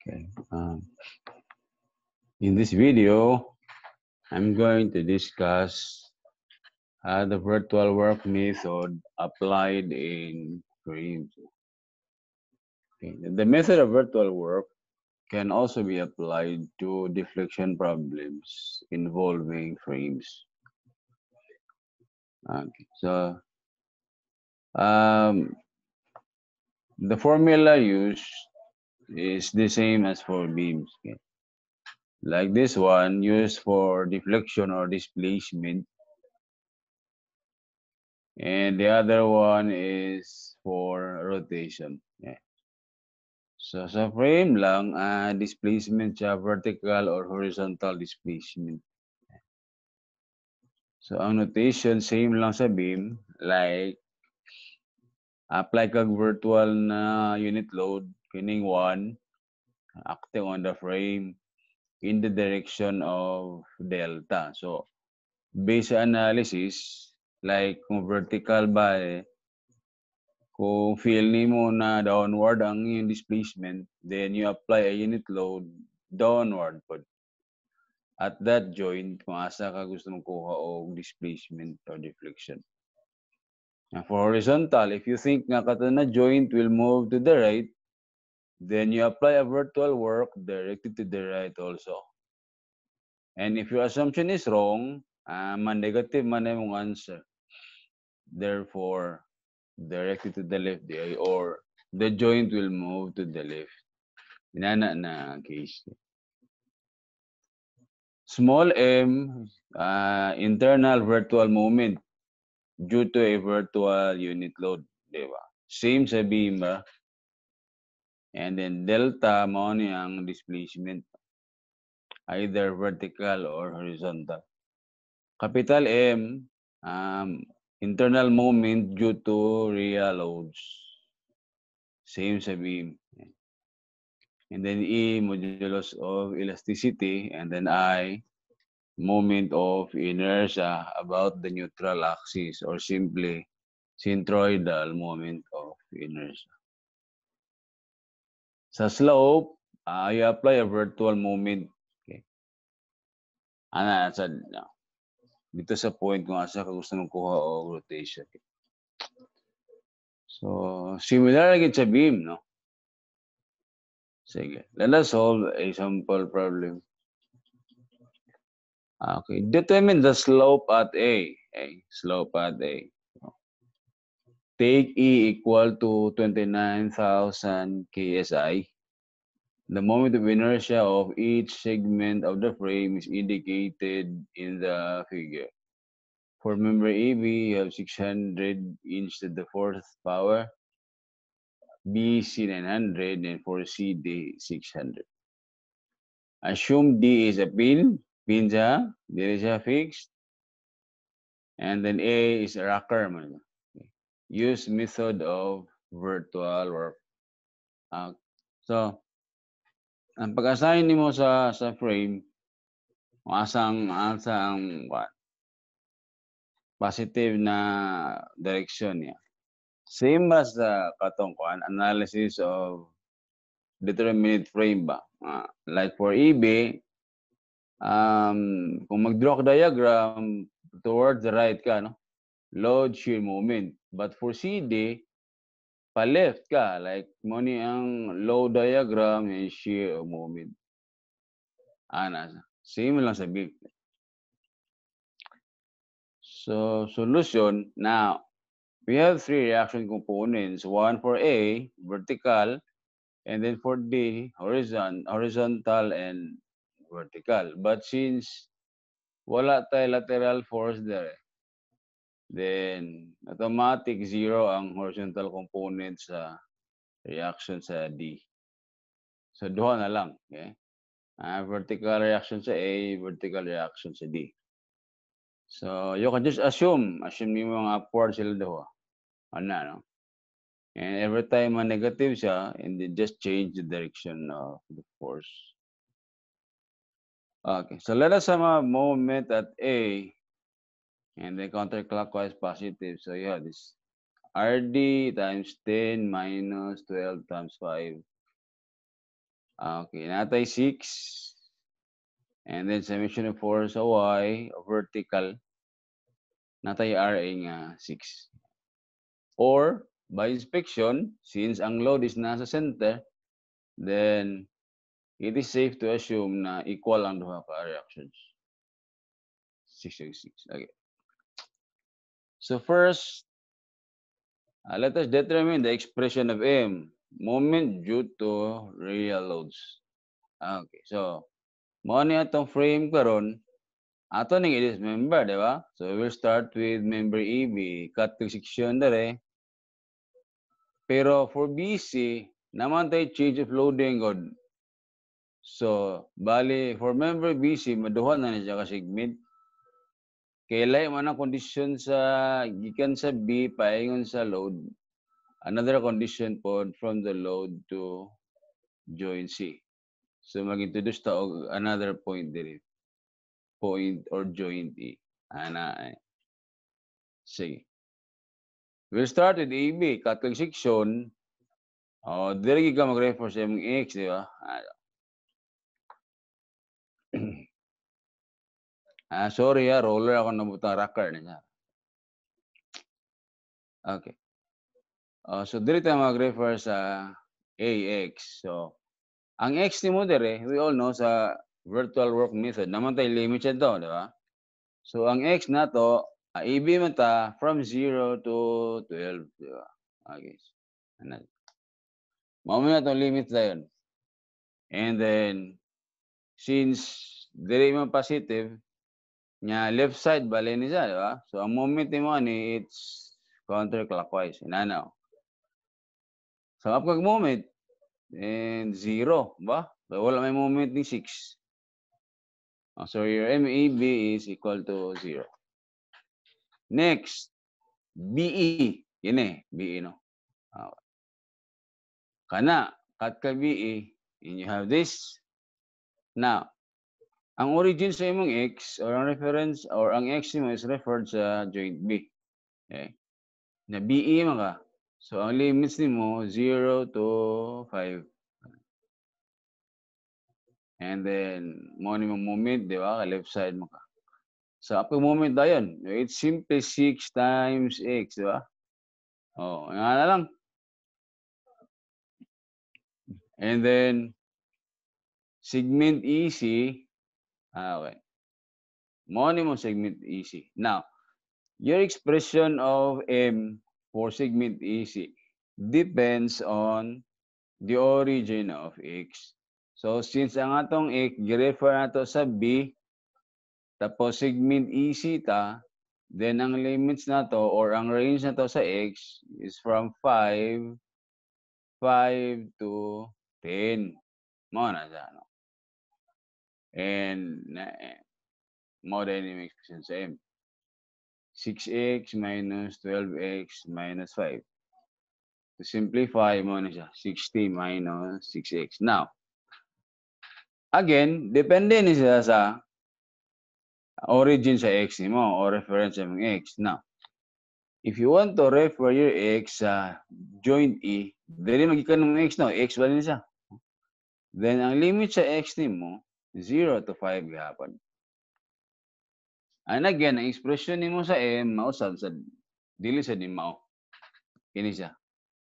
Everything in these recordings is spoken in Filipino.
Okay. In this video, I'm going to discuss the virtual work method applied in frames. Okay. The method of virtual work can also be applied to deflection problems involving frames. Okay. So, the formula used is the same as for beams. Okay. Like this one, used for deflection or displacement. And the other one is for rotation. Yeah. So sa frame lang, displacement siya, vertical or horizontal displacement. So ang notation, same lang sa beam. Like, apply kag virtual na unit load, kining 1, acting on the frame in the direction of delta. So, based sa analysis, like kung vertical ba, kung feel nimo na downward ang iyong displacement, then you apply a unit load downward po. At that joint, kung asa ka gusto mong kuha o displacement or deflection. And for horizontal, if you think nga kato na joint will move to the right, then you apply a virtual work directed to the right also. And if your assumption is wrong, negative man yung answer. Therefore, directed to the left or the joint will move to the left. Inana na case. Small m, internal virtual moment due to a virtual unit load. Diba? Same sa beam ba? And then delta mo ang displacement. Either vertical or horizontal. Capital M, internal moment due to real loads. Same sa beam. And then E, modulus of elasticity. And then I, moment of inertia about the neutral axis or simply centroidal moment of inertia. Sa slope, you apply a virtual moment. Okay. Dito sa point kung asa ka gusto mong kuha o rotation. Okay. So, similar again sa beam, no? Sige. Let us solve a sample problem. Okay. Determine the slope at A. Okay. Slope at A. Take E equal to 29,000 KSI. The moment of inertia of each segment of the frame is indicated in the figure. For member AB, you have 600 instead the fourth power. BC 900 and for CD 600. Assume D is a pin siya, dili siya fixed. And then A is a rocker. Use method of virtual work. So, ang pag-assign nimo sa frame, asang positive na direction niya. Same as the katong analysis of determinate frame ba. Like for EB, kung mag-draw diagram towards the right ka, no? Load, shear, moment. But for CD, pa-left ka. Like, mo ni ang load diagram and shear o moment. Same lang sa big. So, solution. Now, we have three reaction components. One for A, vertical, and then for D, horizontal and vertical. But since wala tayo lateral force there, then automatic zero ang horizontal component sa reaction sa D. So, duha na lang. Okay? Vertical reaction sa A, vertical reaction sa D. So, you can just assume niyo mga upward sila duha. No? And every time negative siya, and then just change the direction of the force. Okay, so let us have a moment at A, and then counterclockwise positive. So you have this RD times 10 minus 12 times 5. Okay, natay 6. And then summation of 4 sa y, vertical, natay RA nga 6. Or, by inspection, since ang load is nasa center, then it is safe to assume na equal ang duha ka reactions. 6 and 6. Okay. So first, let us determine the expression of M, moment due to real loads. Okay, so mo ni atong frame karon, ato ning it is member, di ba? So we will start with member EB, cut to section dere. Pero for BC, naman tayo change of loading god. So, bali, for member BC, maduha na niya ka segment. Kailay man ang kondisyon sa, gikan sa B, paingon sa load. Another condition po from the load to join C. So, mag-introduce ta og another point diri. Point or joint E. Ana, sige. We'll start with AB, katong section. Diri ka mag-refer sa imong X, di ba? Sorry roller ako nabutang rocker niya. Okay. So diri tayo mag-refer sa AX. So, ang X ni mo diri, we all know sa virtual work method, naman tayo limited to, di ba? So, ang X na to, AB man ta from 0 to 12, di ba? Okay. Mamaya itong limit na yun. And then, since diri man positive, nya left side bali ni siya, di ba? So, ang moment ni mo ni, it's counterclockwise. Inanaw. So, kapag moment, and 0, ba? So, wala may moment ni 6. So, your MEB is equal to 0. Next, BE. Yun BE, no? Okay. Kana, cut ka BE, and you have this. Now, ang origin sa imong X, or ang reference, or ang X mo is referred sa joint B. Okay? Na BE man ka. So, ang limits ni mo, 0 to 5. And then, mo ni moment, di ba? Left side mo ka. So, upper moment na yun. It's simply 6 times X, di ba? Nga na lang. And then, segment EC, okay. Mo ni mo segment EC. Now, your expression of M for segment EC depends on the origin of X. So, since ang atong X, gi-refer nato sa B, tapos segment EC ta, then ang limits na to or ang range na to sa X is from 5 to 10. Mo na siya, no? And mo din yung expression sa M. 6x minus 12x minus 5. To simplify mo na siya, 60 minus 6x. Now, again, depende ni siya sa origin sa X ni mo or reference sa mong X. Now, if you want to refer your X sa joint E, dili magikan ng X no, X ba siya? Then, ang limit sa X ni mo, 0 to 5 gihapon. And again, ang expression ni mo sa M, mausab sa dili sa di mao. Kini siya.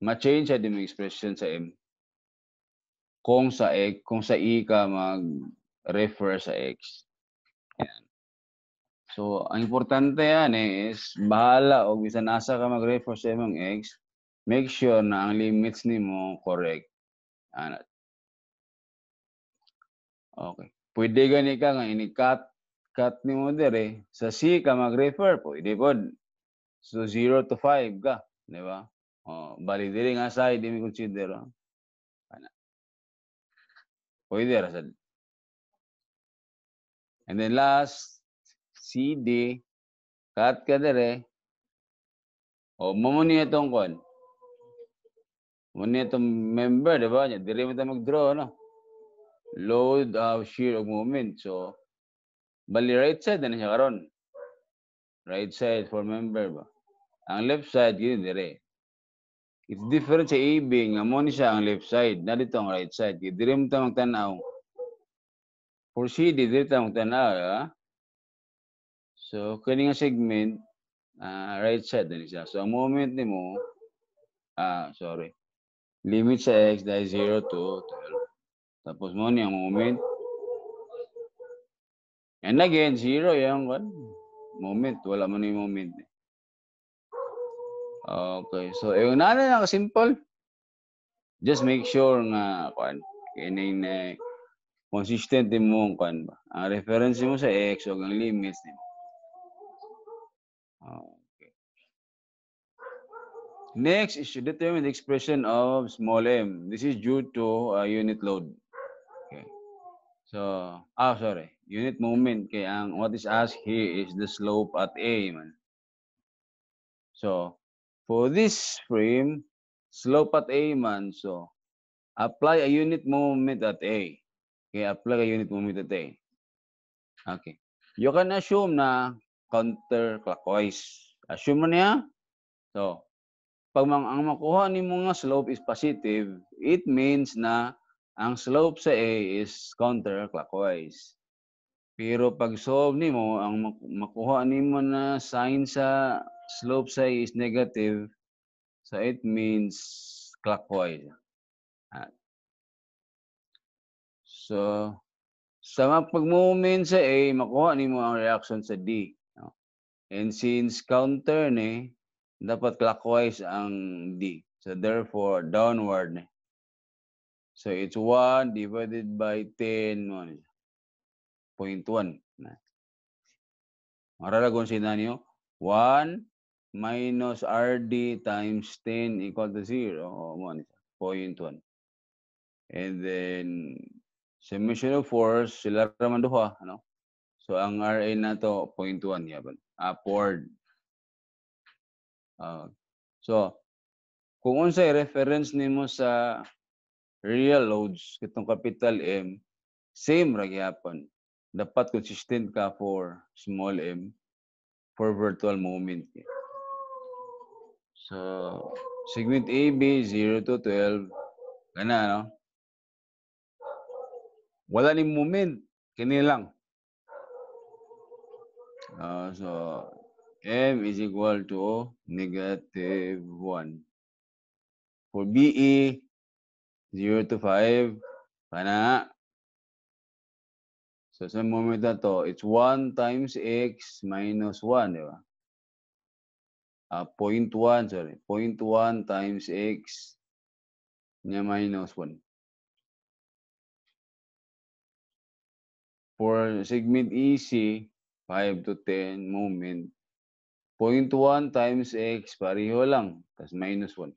Ma-change sa di mo expression sa M. Kung sa E ka mag-refer sa X. Yan. So, ang importante yan is, bahala o bisan asa ka mag-refer sa imong X, make sure na ang limits ni mo correct. Ano? Okay. Pwede gani ka nga ini-cut ni mo dire sa C ka mag-refer, pwede pod. So 0 to 5 ka, di ba? Bali dire nga side di mi consider. Ana. Pwede ra sad. And then last, CD, cut ka dire. Mo ni itong kon. Mo ni itong member, di ba? Dire mo ta mag-draw, no? Load, shear, of moment. So, bali right side na siya karon. Right side for member ba? Ang left side, yun dire. It's different sa AB nga mo ni siya ang left side, na dito ang right side. Kaya diri mo ta magtanaw. For CD, diri ta magtanaw, ha? So kani nga segment right side din siya. So ang moment nimo sorry. Limit sa x dahil 0 to 12. Tapos mo ni ang moment. And again, 0 yung moment. Wala mo ni moment. Okay. So, yung nana na simple. Just make sure nga kining consistent din mo ang reference mo sa x o ang limits din. Okay. Next is to determine the expression of small m. This is due to unit load. Okay. So, sorry. Unit moment. Kaya ang what is asked here is the slope at A, man. So, for this frame, slope at A man, so apply a unit moment at A. Okay, apply a unit moment at A. Okay. You can assume na counterclockwise. Assume mo niya. So, pag ang makuha ni mo nga slope is positive, it means na ang slope sa A is counterclockwise. Pero pag solve nimo ang makuha nimo na sign sa slope sa A is negative, so it means clockwise. So sa pag-movement sa A, makuha nimo ang reaction sa D. And since counter ni, dapat clockwise ang D. So therefore, downward ni. So it's 1 divided by 10, 0.1. Maralagon sila niyo, 1 minus RD times 10 equal to 0. 0.1. And then, summation of force, sila raman duha, ano? So, ang RA na to, 0.1, yaban. Upward. So, kung unsay reference nimo sa real loads, itong capital M, same ra gyapon. Dapat consistent ka for small m, for virtual moment. So, segment AB, 0 to 12, kana, no? Wala ni moment. Kini lang. So, M is equal to -1. For BE, 0 to 5, kana. So, sa moment na to, it's 1 times x minus 1, di ba? 0.1, sorry. 0.1 times x niya minus 1. For segment EC, 5 to 10 moment, 0.1 times x, pareho lang, tas minus 1.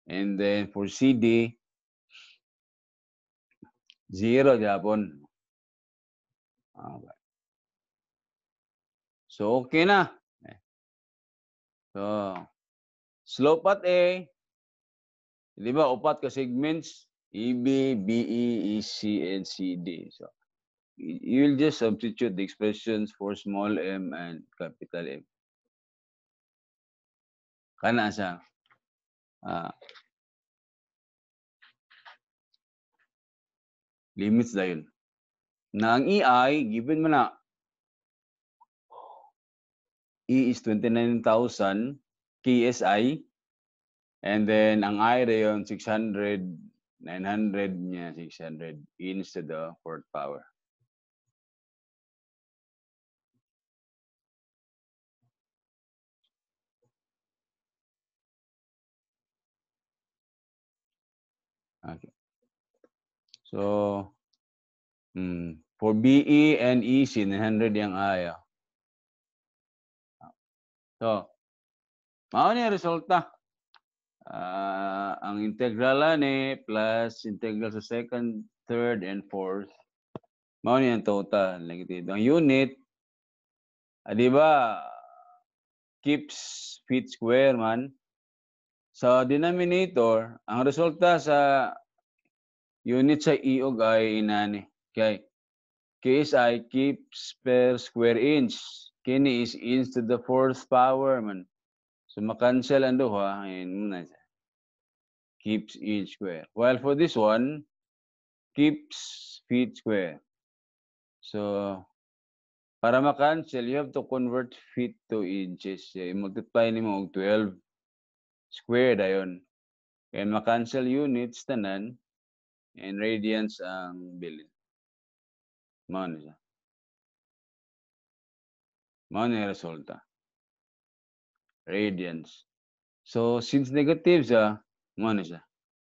And then for CD, 0 Japon. Okay. So, okay na. So, slope at A, di ba, upat ka segments, EB, BE, EC, and CD. So, you'll just substitute the expressions for small m and capital M. Kana siya. Limits dahil. Na ang EI, given mo na, E is 29,000 KSI, and then ang I rayon 600, 900 niya, 600 inch to the fourth power. Okay. So, for BE and EC, 900 yung I. So, mao ni resulta. Ang integral ni plus integral sa second, third, and fourth. Mao ni ang total. Ang unit, di ba, keeps feet square man. Sa denominator, ang resulta sa unit sa iog ay inani. Okay. KSI keeps per square inch. Kini is inch to the fourth power man. So makancel ang duha and muna siya. Keeps each square. While for this one, keeps feet square. So para makancel, you have to convert feet to inches. I-multiply nimo og 12 square dayon. Kaya makancel units tanan and radians ang bilin. Mao na siya. Mao na yung resulta. Radians. So since negative siya, mao na siya.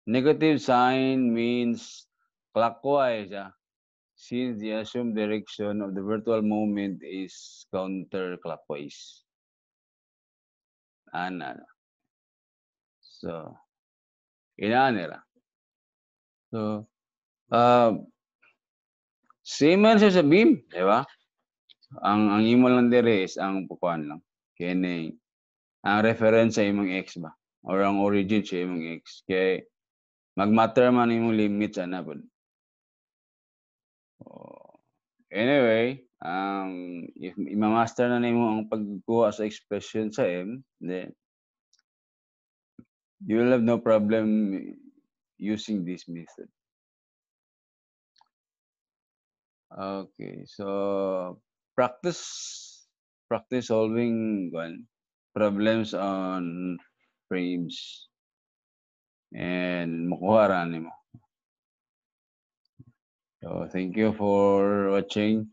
Negative sign means clockwise siya. Since the assumed direction of the virtual movement is counterclockwise. Ana. So, inanira. So, same man siya sa beam, di ba? Ang imo lang dire is ang pukuan lang. Kini ang reference sa imong x ba? Or ang origin sa imong x. Kaya mag-matter man imong limits ana pod. Anyway, if ima-master na nimo ang pagkuha sa expression sa M, then you will have no problem using this method. Okay, so practice solving problems on frames and makuha ra nimo. So thank you for watching.